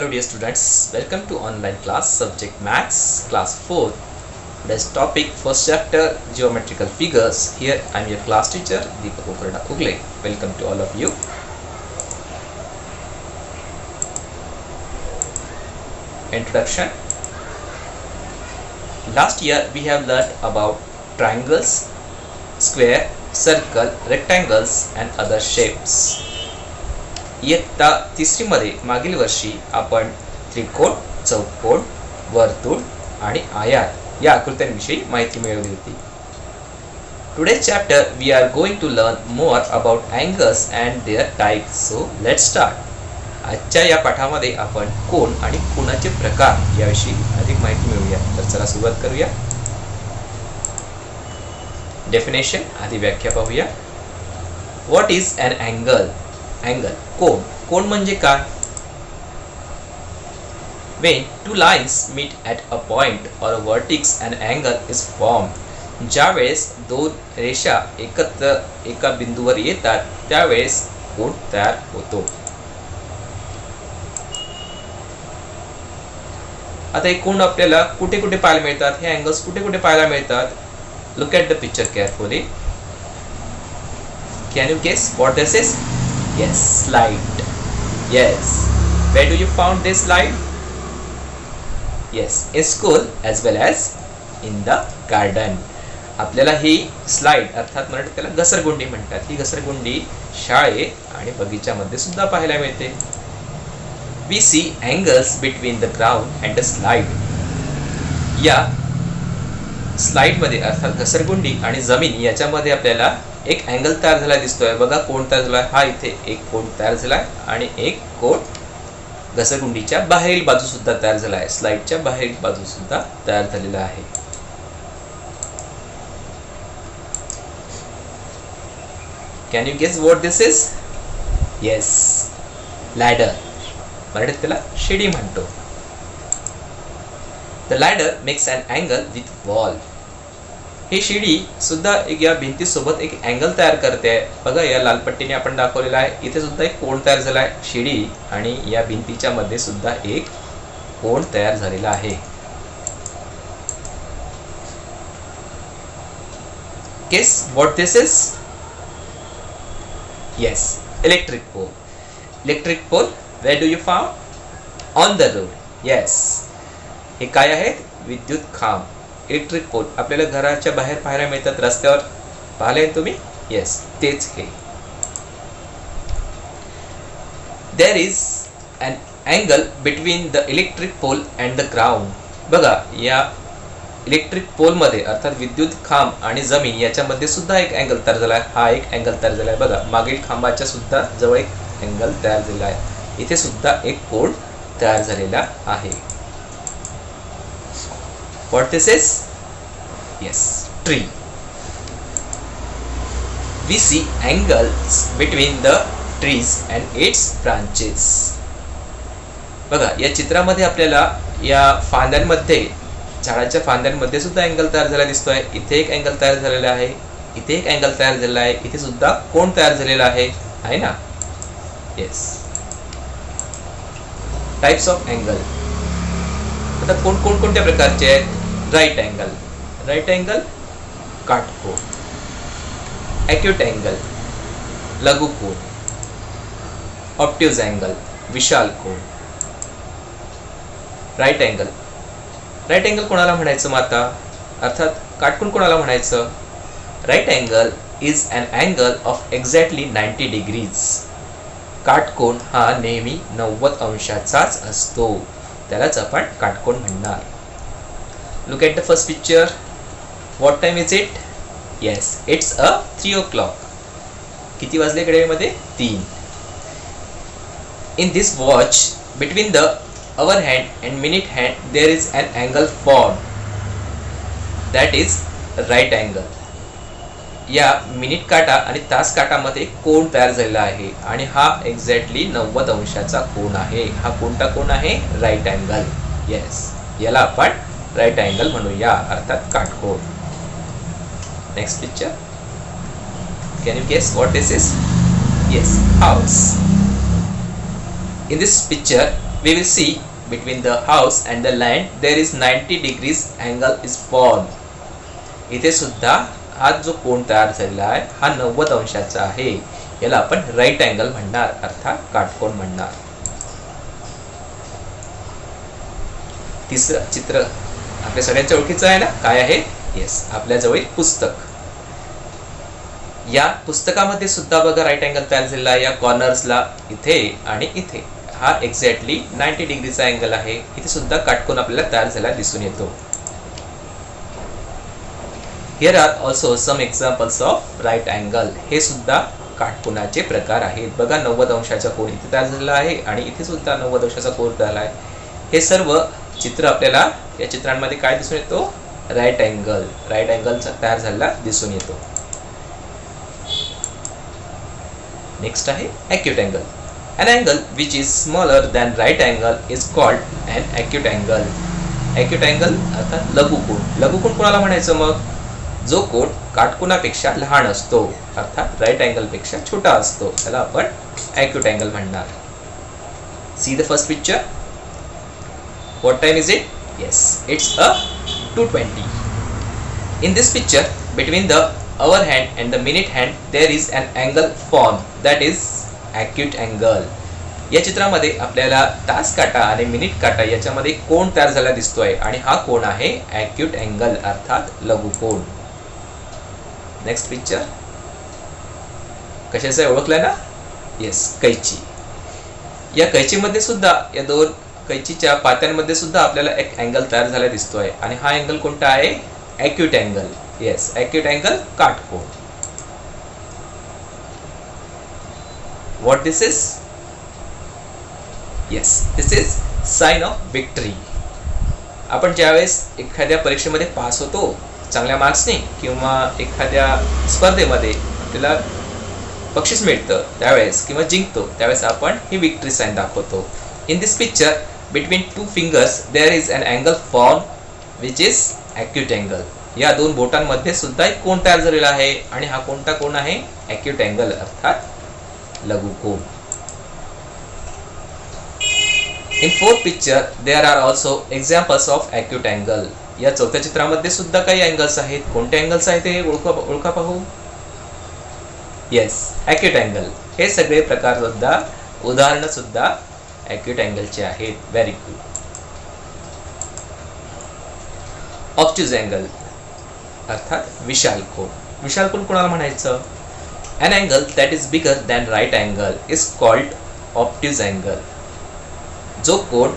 Hello dear students, welcome to online class subject Maths class 4. Today's topic first chapter geometrical figures. Here I am your class teacher Deepak Ukarda Ugle. Welcome to all of you. Introduction. Last year we have learned about triangles, square, circle, rectangles and other shapes. इयत्ता तिसरी मध्ये मागील वर्षी आपण त्रिकोण, चौकोन, वर्तुळ आणि आयत या आकृत्यांविषयी माहिती मिळवली होती. Today's chapter we are going to learn more about angles and their types. So let's start. आजच्या या पाठामध्ये आपण कोन आणि कोनाचे प्रकार याविषयी अधिक माहिती मिळवूया. तर चला सुरुवात करूया. डेफिनेशन आधी व्याख्या पाहूया. What is an angle? Angle, कोन म्हणजे काय? When two lines meet at a point or a vertex, an angle is formed. ज्यावेळेस दोन रेषा एकत्र एका बिंदूवर येतात त्यावेळेस कोन तयार होतो. आता हे कोन आपल्याला कुठे कुठे पाहायला मिळतात? हे अँगल्स कुठे कुठे पाहायला मिळतात? Look at the picture carefully. Can you guess what this is? Yes, slide. Yes. Where do you found this slide? Yes, in school as well as in the garden. आपल्याला ही स्लाइड अर्थात मराठीत त्याला घसरगुंडी म्हणतात. ही घसरगुंडी शाळेत आणि बगीच्यामध्ये सुद्धा पाहायला मिळते. We see angles between the ground and the slide. या स्लाइड मध्ये अर्थात घसरगुंडी आणि जमीन याच्यामध्ये आपल्याला एक अँगल तयार झाला दिसतोय. बघा कोन तयार झाला. हा इथे एक कोन तयार झालाय आणि एक कोन घसरगुंडीच्या बाहेरील बाजू सुद्धा तयार झाला आहे. स्लाइडच्या बाहेरील बाजू सुद्धा तयार झालेला आहे. Can you guess what this is? Yes, ladder. मराठीत त्याला शिडी म्हणतो. The ladder makes an angle with wall. ही शिडी सुद्धा एक या भिंती सोबत एक अँगल तयार करते. बघा या लाल पट्टीने आपण दाखवलेला आहे. इथे सुद्धा एक कोन तयार झाला आहे. शिडी आणि या भिंतीच्या मध्ये सुद्धा एक कोन तयार झालेला आहे. Guess what this is? Yes, electric pole. Electric pole, where do you found? On the road. Yes. हे काय आहेत? विद्युत खांब. इलेक्ट्रिक पोल आपल्याला घराच्या बाहेर पाहायला मिळतात. रस्त्यावर पाहिले तुम्ही? येस, तेच हे. There is an angle between the electric pole and the ground. बघा या इलेक्ट्रिक पोल मध्ये अर्थात विद्युत खांब आणि जमीन याच्यामध्ये सुद्धा एक अँगल तयार झाला आहे. हा एक अँगल तयार झाला आहे. बघा मागील खांबाच्या सुद्धा जवळ एक अँगल तयार झाला आहे. इथे सुद्धा एक कोन तयार झालेला आहे. What this is? Yes, tree. We see angles between the trees and its branches. बघा या चित्रामध्ये आपल्याला या फांद्यांमध्ये झाडाच्या फांद्यांमध्ये सुद्धा अँगल तयार झालेला दिसतोय. इथे एक अँगल तयार झालेला आहे. इथे एक अँगल तयार झालेला आहे. इथे सुद्धा कोन तयार झालेला आहे ना? येस. Types of angle. आता कोणत्या प्रकारचे आहेत? Right angle. राइट एंगल काटकोन. एक्यूट एंगल लघु कोन. ऑब्ट्यूज एंगल विशाल कोन. Right angle. राइट एंगल कोणाला म्हणायचं मग आता? अर्थात काटकोन कोणाला म्हणायचं? Right angle is an angle of exactly 90 degrees. काटकोन हा नेहमी 90 अंशाचाच असतो. त्यालाच आपण काटकोन म्हणणार. Look at the first picture. What time is it? Yes, it's a 3 o'clock. किती वाजले घड्याळीमध्ये? 3. In this watch, between the hour hand and minute hand, there is an angle formed. That is right angle. या minute काटा आणि तास काटामध्ये कोन तयार झालेला आहे आणि हा एक्झॅक्टली 90 अंशाचा कोन आहे. हा कोणता कोन आहे? Right angle. येस, याला आपण राइट एंगल म्हणूया अर्थात काटकोन. Next picture. Can you guess what this is? Yes, house. In this picture, We will see between the house and the land there is 90 degrees angle is formed. इथे सुद्धा हा जो कोन तयार झालेला आहे हा 90 अंशाचा आहे. याला आपण राईट अँगल म्हणणार, अर्थात काटकोन म्हणणार. तिसरं चित्र आपल्या सगळ्यांच्या ओळखीचं आहे ना, काय आहे? येस, आपल्या जवळ एक पुस्तक. या पुस्तकामध्ये सुद्धा बघा राईट अँगल तयार झालेला आहे. या कॉर्नर्सला इथे आणि इथे हा एक्झॅक्टली 90 डिग्रीचा अँगल आहे. इथे सुद्धा काटकोन आपल्याला तयार झालेला दिसून येतो. Here are also some examples of right angle. हे सुद्धा काटकोनाचे प्रकार आहेत. बघा 90 अंशाचा कोन इथे तयार झालेला आहे आणि इथे सुद्धा 90 अंशाचा कोन तयार आहे. हे सर्व चित्र आपल्याला या चित्रांमध्ये काय दिसून येतो? राईट अँगलचा तयार झालेला दिसून येतो. नेक्स्ट आहे acute angle. An angle which is smaller than right angle is called an acute angle. Acute angle अर्थात लघुकोन. लघुकोन कोणाला म्हणायचं मग? जो कोन काटकोनापेक्षा लहान असतो, अर्थात राईट अँगल पेक्षा छोटा असतो, त्याला आपण acute angle म्हणणार. See the first picture. What time is it? Yes, it's a 2:20. In this picture, between the hour hand and the minute hand there is an angle formed, that is acute angle. या चित्रामध्ये आपल्याला तास काटा आणि minute काटा याच्यामध्ये कोन तयार झाला दिसतोय आणि हा कोन आहे acute angle अर्थात लघुकोन. नेक्स्ट पिक्चर कशाचं आहे ओळखलं ना? येस, कैची. या कैचीमध्ये सुद्धा या दोन कैचीच्या पात्यांमध्ये सुद्धा आपल्याला एक अँगल तयार झाला दिसतोय आणि हा अँगल कोणता आहे? acute angle. Yes, acute angle काटकोन. What this is? Yes, this is sign of victory. आपण ज्यावेळेस एखाद्या परीक्षेमध्ये पास होतो चांगल्या मार्क्सने किंवा एखाद्या स्पर्धेमध्ये आपल्याला बक्षीस मिळतं त्यावेळेस किंवा जिंकतो त्यावेळेस आपण ही विक्ट्री साइन दाखवतो. In this picture, between two fingers there is an angle formed which is acute angle. या दोन बोटांमध्ये सुद्धा एक कोन तयार झालेला आहे आणि हा कोणता कोन आहे? acute angle अर्थात लघुकोन. In fourth picture there are also examples of acute angle. या चौथ्या चित्रामध्ये सुद्धा काही अँगल्स आहेत. कोणते अँगल्स आहेत ते ओळखा पाहू. Yes, acute angle. हे सगळे प्रकार सुद्धा उदाहरण सुद्धा acute angle आहेत. Very good. ऑब्ट्यूज अँगल अर्थात विशाल कोन. विशाल कोन कोणाला म्हणायचं? An angle that is bigger than right angle is called obtuse angle. जो कोन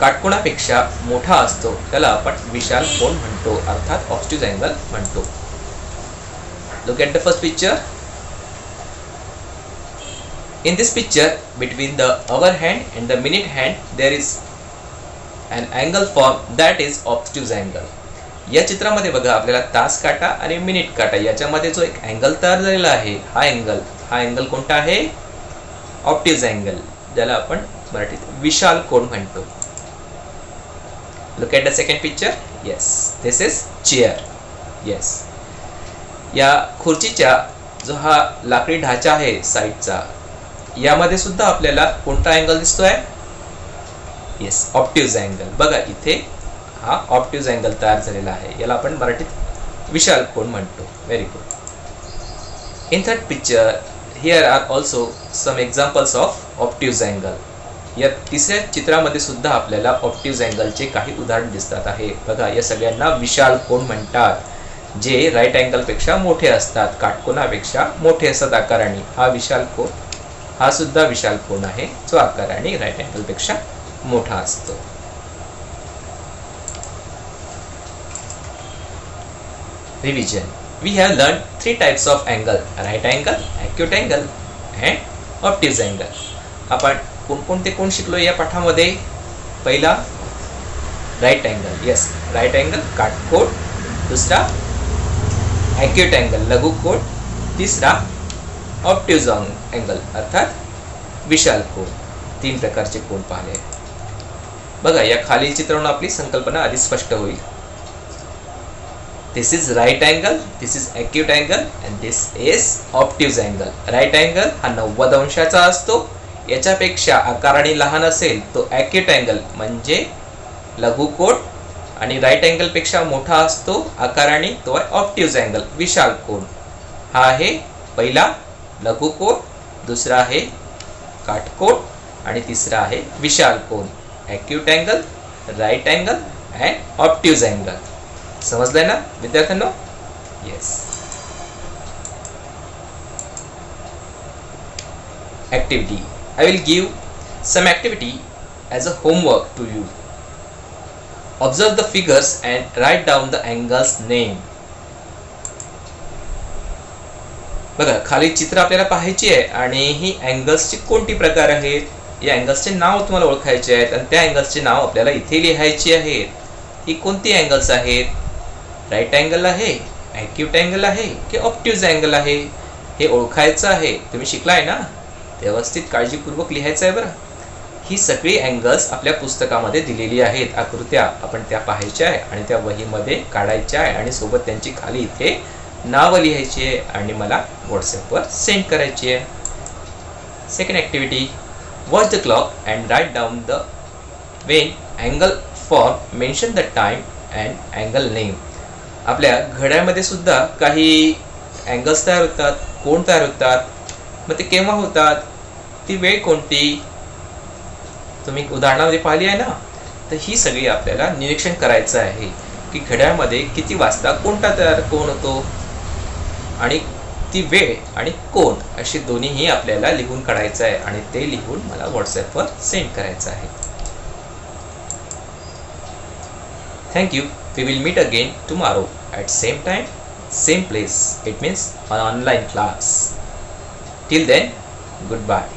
काटकोनापेक्षा मोठा असतो त्याला आपण विशाल कोन म्हणतो अर्थात ऑब्ट्यूज अँगल म्हणतो. Look at the first picture. In this picture, between the hour hand and the minute hand there is an angle formed, that is obtuse angle. या चित्रामध्ये बघा आपल्याला तास काटा आणि मिनिट काटा याच्यामध्ये जो एक अँगल तयार झालेला आहे हा अँगल कोणता आहे? ऑब्ट्यूज अँगल, ज्याला आपण मराठीत विशाल कोन म्हणतो. Look at the second picture. Yes, this is chair. Yes. या खुर्चीच्या जो हा लाकडी ढाचा आहे साइडचा यामध्ये सुद्धा आपल्याला कोणता अँगल दिसतोय? Yes, obtuse angle. बघा इथे हा ऑब्ट्यूज अँगल तयार झालेला आहे, याला आपण मराठीत विशाल कोन म्हणतो. Very good. In third picture here are also some examples of obtuse angle. या तिसऱ्या चित्रामध्ये सुद्धा आपल्याला ऑब्ट्यूज अँगलचे काही उदाहरण दिसतात आहे. बघा या सगळ्यांना विशाल कोन म्हणतात, जे राईट अँगल पेक्षा मोठे असतात, काटकोनापेक्षा मोठे असतात आकाराने. हा विशाल कोन, हा सुद्धा विशाल कोन आहे जो आकाराने राईट अँगल पेक्षा मोठा असतो. Revision. We have learned three types of angle: right angle, acute angle, and obtuse angle. आपण कोणकोणते कोण शिकलो या पाठामध्ये? पहिला right angle. Yes, right angle काटकोन. दुसरा acute अँगल लघुकोन. तिसरा ऑब्ट्यूज अँगल अर्थात विशाल कोन. तीन प्रकारचे कोन पाहिले. बघा या खालील चित्रावरून आपली संकल्पना आधी स्पष्ट होईल. This is right angle, this is acute angle and this is obtuse angle. Right angle हा 90 अंशाचा असतो. याच्यापेक्षा आकाराने लहान असेल तो ॲक्यूट अँगल म्हणजे लघुकोन, आणि राईट अँगल पेक्षा मोठा असतो आकाराने तो आहे ऑब्ट्यूज अँगल विशाल कोन. हा आहे पहिला लघुकोन, दुसरा आहे काटकोन आणि तिसरा आहे विशाल कोन. Acute angle, right angle and obtuse angle. समजलंय ना विद्यार्थ्यांनो? Yes. Activity. I will give some activity as a homework to you. Observe the figures and write down the angles name. बघा खाली चित्र आपल्याला पाहायची आहे आणि ही अँगल्सची कोणती प्रकार आहेत, या अँगल्सचे नाव तुम्हाला ओळखायचे आहेत आणि त्या अँगल्सचे नाव आपल्याला इथे लिहायची आहेत. ही कोणती अँगल्स आहेत? राईट अँगल आहे, ॲक्यूट अँगल आहे की ऑब्ट्यूज अँगल आहे, हे ओळखायचं आहे. तुम्ही शिकलाय ना, व्यवस्थित काळजीपूर्वक लिहायचं आहे बरं. ही सगळी अँगल्स आपल्या पुस्तकामध्ये दिलेली आहेत. आकृत्या आपण त्या पाहायच्या आहे आणि त्या वहीमध्ये काढायच्या आहे आणि सोबत त्यांची खाली इथे नावं लिहायची आहे आणि मला व्हॉट्सॲपवर सेंड करायची आहे. Second activity, watch the clock and write down the when angle form, mention the time and angle name. आपल्या घड्याळमध्ये सुद्धा काही अँगल्स तयार होतात, कोन तयार होतात. मग ते केव्हा होतात, ती वेळ कोणती, तुम्ही उदाहरणामध्ये पाहिली आहे ना. तर ही सगळी आपल्याला निरीक्षण करायचं आहे की घड्याळमध्ये किती वाजता कोणता तयार कोन होतो आणि ती वेळ आणि कोन अशी दोन्हीही आपल्याला लिहून काढायचं आहे आणि ते लिहून मला व्हॉट्सॲपवर सेंड करायचं आहे. Thank you. We will meet again tomorrow at same time, same place. It means on online class. Till then, goodbye.